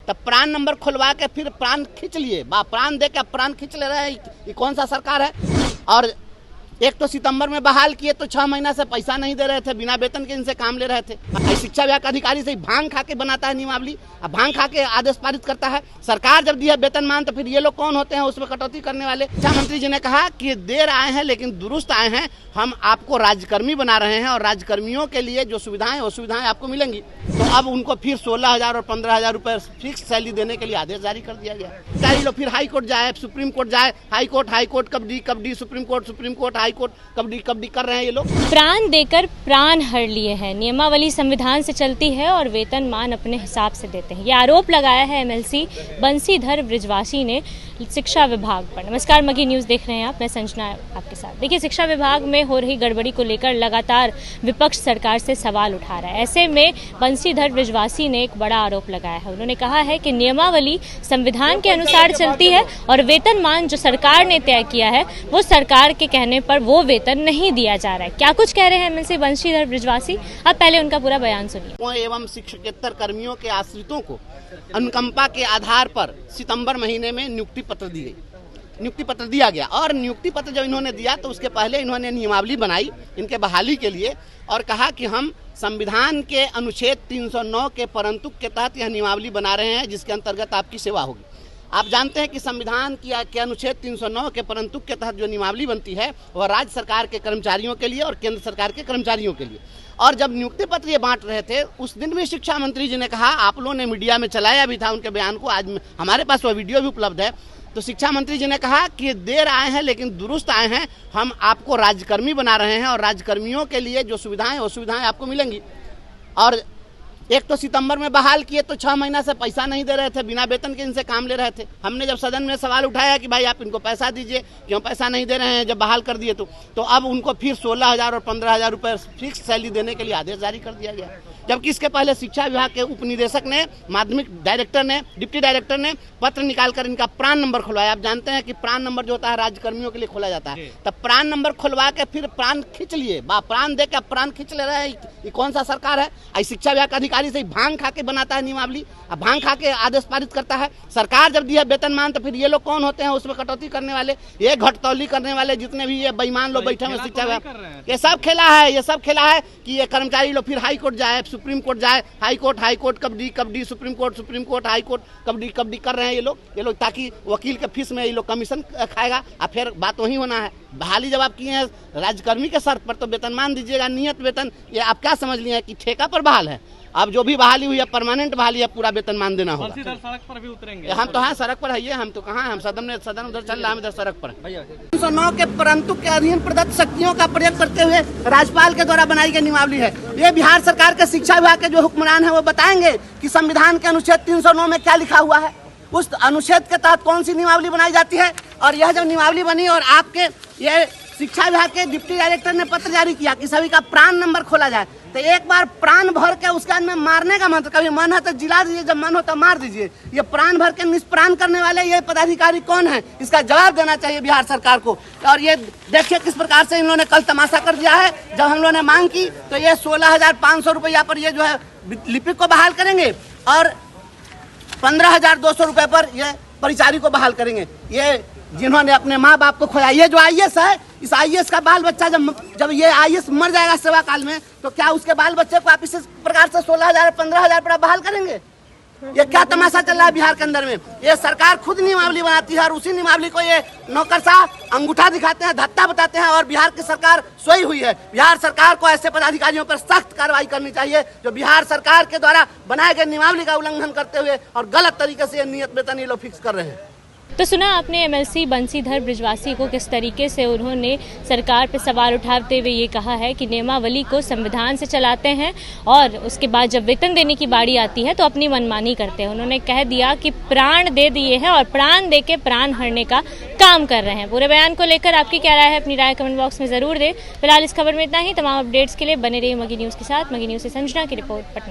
तब प्राण नंबर खुलवा के फिर प्राण खींच लिए, प्राण दे के प्राण खींच ले रहे हैं। ये कौन सा सरकार है? और एक तो सितंबर में बहाल किए तो 6 महीना से पैसा नहीं दे रहे थे, बिना वेतन के इनसे काम ले रहे थे। शिक्षा विभाग का अधिकारी से भांग खा के बनाता है नियमावली, अब भांग खा के आदेश पारित करता है। सरकार जब दिया वेतनमान तो फिर ये लोग कौन होते हैं उसमें कटौती करने वाले? शिक्षा मंत्री जी ने कहा कि देर आए हैं लेकिन दुरुस्त आए हैं, हम आपको राज्यकर्मी बना रहे हैं और राज्यकर्मियों के लिए जो सुविधाएं वो सुविधाएं आपको मिलेंगी। तो अब उनको फिर 16,000 और 15,000 रुपए फिक्स सैलरी देने के लिए आदेश जारी कर दिया गया। लोग फिर हाई कोर्ट जाए, सुप्रीम कोर्ट जाए, high court kabaddi, supreme court high court kabaddi कर रहे हैं ये लोग। प्राण देकर प्राण हर लिए हैं, नियमावली संविधान से चलती है और वेतनमान अपने हिसाब से देते हैं। ये आरोप लगाया है एमएलसी बंसीधर बृजवासी ने शिक्षा विभाग पर। नमस्कार, मगी न्यूज़ देख रहे हैं आप, मैं संजना आपके साथ। देखिए, शिक्षा विभाग में हो रही गड़बड़ी को लेकर लगातार विपक्ष सरकार से सवाल उठा रहा है। ऐसे में बंसीधर बृजवासी ने एक बड़ा आरोप लगाया है। उन्होंने कहा है कि नियमावली संविधान के अनुसार चलती है और वेतनमान जो सरकार ने तय किया है वो सरकार के कहने पर वो वेतन नहीं दिया जा रहा है। क्या कुछ कह रहे हैं एमएलसी बंसीधर बृजवासी, आप पहले उनका पूरा बयान सुनिए। एवं शिक्षकेतर कर्मियों के आश्रितों को अनुकंपा के आधार पर सितंबर महीने में नियुक्ति पत्र दी गई, नियुक्ति पत्र दिया गया। और नियुक्ति पत्र जब इन्होंने दिया तो उसके पहले इन्होंने नियमावली बनाई इनके बहाली के लिए और कहा कि हम संविधान के अनुच्छेद 309 के परंतु के तहत यह नियमावली बना रहे हैं जिसके अंतर्गत आपकी सेवा होगी। आप जानते हैं कि संविधान के अनुच्छेद 309 के परंतु के तहत जो नियमावली बनती है वह राज्य सरकार के कर्मचारियों के लिए और केंद्र सरकार के कर्मचारियों के लिए। और जब नियुक्ति पत्र ये बांट रहे थे उस दिन भी शिक्षा मंत्री जी ने कहा, आप लोगों ने मीडिया में चलाया भी था उनके बयान को, आज हमारे पास वह वीडियो भी उपलब्ध है। तो शिक्षा मंत्री जी ने कहा कि देर आए हैं लेकिन दुरुस्त आए हैं, हम आपको राज्यकर्मी बना रहे हैं और राज्यकर्मियों के लिए जो सुविधाएं वो सुविधाएं आपको मिलेंगी। और एक तो सितंबर में बहाल किए तो 6 महीना से पैसा नहीं दे रहे थे, बिना वेतन के इनसे काम ले रहे थे। हमने जब सदन में सवाल उठाया कि भाई आप इनको पैसा दीजिए, क्यों पैसा नहीं दे रहे हैं जब बहाल कर दिए तो अब उनको फिर 16,000 और 15,000 रुपए फिक्स सैलरी देने के लिए आदेश जारी कर दिया गया। जबकि इसके पहले शिक्षा विभाग के उप निदेशक ने, माध्यमिक डायरेक्टर ने, डिप्टी डायरेक्टर ने पत्र निकालकर इनका प्राण नंबर खुलवाया। आप जानते हैं कि प्राण नंबर जो होता है राज्यकर्मियों के लिए खोला जाता है, तब प्राण नंबर खुलवा के फिर प्राण खींच लिए, प्राण दे के प्राण खींच ले रहे हैं। ये कौन सा सरकार है? शिक्षा विभाग का अधिकारी से भांग खा के बनाता है नियमावली, अब भांग खा के आदेश पारित करता है। सरकार जब दिया वेतनमान तो फिर ये लोग कौन होते हैं उसमें कटौती करने वाले, ये घटतौली करने वाले, जितने भी ये बेईमान लोग बैठे हैं शिक्षा विभाग, ये सब खेला है कि ये कर्मचारी लोग फिर हाई कोर्ट जाए, सुप्रीम कोर्ट जाए, high court kabaddi, supreme court high court kabaddi कर रहे हैं ये लोग ताकि वकील के फीस में ये लोग कमीशन खाएगा। और फिर बात वही होना है। बहाली जब आप किए हैं राज्यकर्मी के शर्त पर तो वेतनमान दीजिएगा, नियत वेतन। ये आप क्या समझ लिए हैं कि ठेका पर बहाल है? अब जो भी बहाली हुई है परमानेंट बहाली है, पूरा वेतनमान देना होगा। सड़क पर भी उतरेंगे हम तो हाँ सड़क पर है, हम तो कहाँ, हम सदन उधर चल रहा है, इधर सड़क पर। 309 के परंतु के अधीन प्रदत्त शक्तियों का प्रयोग करते हुए राज्यपाल के द्वारा बनाई गई नियमावली है। ये बिहार सरकार के शिक्षा विभाग के जो हुक्मरान है वो बताएंगे कि संविधान के अनुच्छेद 309 में क्या लिखा हुआ है, उस अनुच्छेद के तहत कौन सी नियमावली बनाई जाती है। और यह जब नियमावली बनी और आपके ये शिक्षा विभाग के डिप्टी डायरेक्टर ने पत्र जारी किया कि सभी का प्राण नंबर खोला जाए, तो एक बार प्राण भर के उसके अंदर मारने का मंत्र, कभी मन है तो जिला दीजिए, जब मन हो तो मार दीजिए। ये प्राण भर के निष्प्राण करने वाले ये पदाधिकारी कौन है, इसका जवाब देना चाहिए बिहार सरकार को। और ये देखिए किस प्रकार से इन्होंने कल तमाशा कर दिया है। जब हम लोगों ने मांग की तो ये 16,500 रुपया पर ये जो है लिपिक को बहाल करेंगे और 15,200 रुपए पर ये परिचारी को बहाल करेंगे। ये जिन्होंने अपने माँ बाप को खोया, ये जो आईएएस है, इस आईएएस का बाल बच्चा जब ये आईएएस मर जाएगा सेवा काल में तो क्या उसके बाल बच्चे को आप इस प्रकार से 16,000 15,000 पर बहाल करेंगे? ये क्या तमाशा चल रहा है बिहार के अंदर में? ये सरकार खुद नियमावली बनाती है और उसी नियमावली को ये नौकरशाह अंगूठा दिखाते हैं, धत्ता बताते हैं और बिहार की सरकार सोई हुई है। बिहार सरकार को ऐसे पदाधिकारियों पर सख्त कार्रवाई करनी चाहिए जो बिहार सरकार के द्वारा बनाए गए नियमावली का उल्लंघन करते हुए और गलत तरीके से नियत वेतन ये लोग फिक्स कर रहे हैं। तो सुना आपने एमएलसी बंसीधर बृजवासी को किस तरीके से उन्होंने सरकार पर सवाल उठाते हुए ये कहा है कि नियमावली को संविधान से चलाते हैं और उसके बाद जब वेतन देने की बारी आती है तो अपनी मनमानी करते हैं। उन्होंने कह दिया कि प्राण दे दिए हैं और प्राण दे के प्राण हरने का काम कर रहे हैं। पूरे बयान को लेकर आपकी क्या राय है, अपनी राय कमेंट बॉक्स में जरूर दें। फिलहाल इस खबर में इतना ही। तमाम अपडेट्स के लिए बने रहिए मगी न्यूज़ के साथ। मगी न्यूज़ से संजना की रिपोर्ट, पटना।